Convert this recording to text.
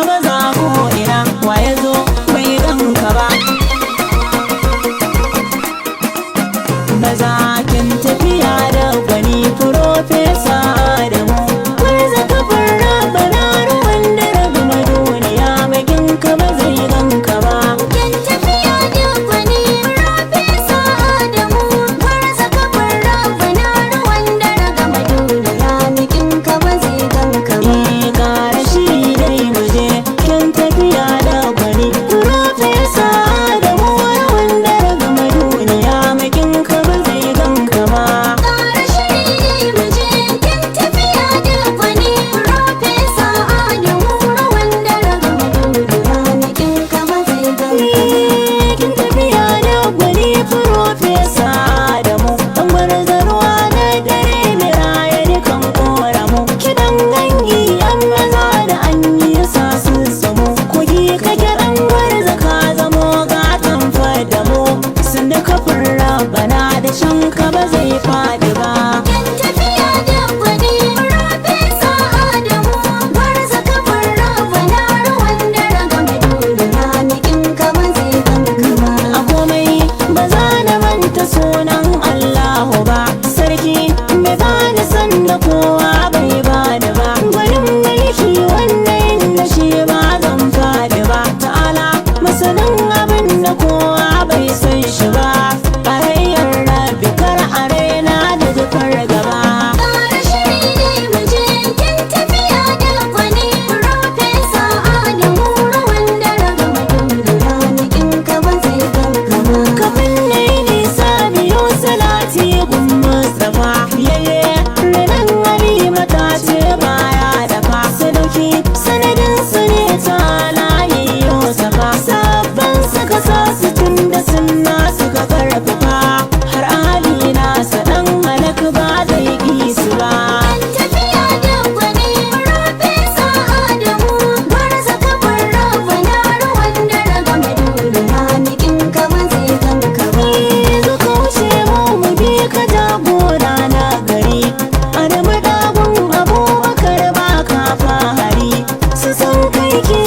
baza ko ina, wa ya zo bai ganka ba. Mazakin tafiya da gwani Profesa Adamu, kwarza kafar rabana ruwan da ragama duniya, bakin ka ba zai ganka ba. Kin tafiya da gwani Profesa Adamu, kwarza kafar rabana ruwan da ragama duniya, bakin ka ba zai ganka ba. Kara shi dai muje, kin tafiya da gwani Profesa Adamu, ruwan da ragama duniya, bakin ka ba zai ganka ba. Ƙara shiri mu je, kin tafiya da gwani Profesa Adamu, ruwan da ragama duniya, bakin ka ba zai ganka ba. Kin tafiya da gwani Profesa Adamu, ɗan gwarzarwa na dare mai raya dukan ƙoramu. Kiɗan gangi yan maza da an yi sa sun samu, kogi ka kiɗan gwarza ka zamo gatan fadamu. Sun da kafin rabana da shan ka ba zai faɗi ba. Kin tafiya da gwani Profesa Adamu, gwarza kafar rabana ruwan da ragama duniya, bakin ka ba zai ganka ba. A komai ba za na manta sunan Allahu ba, sarki mai bani sanda kowa bai bani ba, gwanin mulki wannan da shi ba zan faɗi ba, ta'ala masanin abin da kowa bai san shi ba, ƙarayyar rabbi kar a raina da jikar gaba. Ƙara shiri mu je, kin tafiya da gwani Profesa Adamu, ruwan da ragama duniya, bakin ka ba zai ganka ba. Kafin na yi nisa biyu salati gun Mustapha, yayye renan Halima ta ce baya dafa, sadauki sanadin su ne ta layi Yusufa, sabon suka sa su tun da sunna suka karfafa, har ahali nasa ɗan halak ba zai ƙi su ba. Kin tafiya da gwani Profesa Adamu, gwarza kafar rabana ruwan da ragama duniya, bakin ka ba zai ganka ba. Zo ka wuce mu bi ka jagora na gari, Adamu dagun Abubakar ba ka fahari, su san kai ke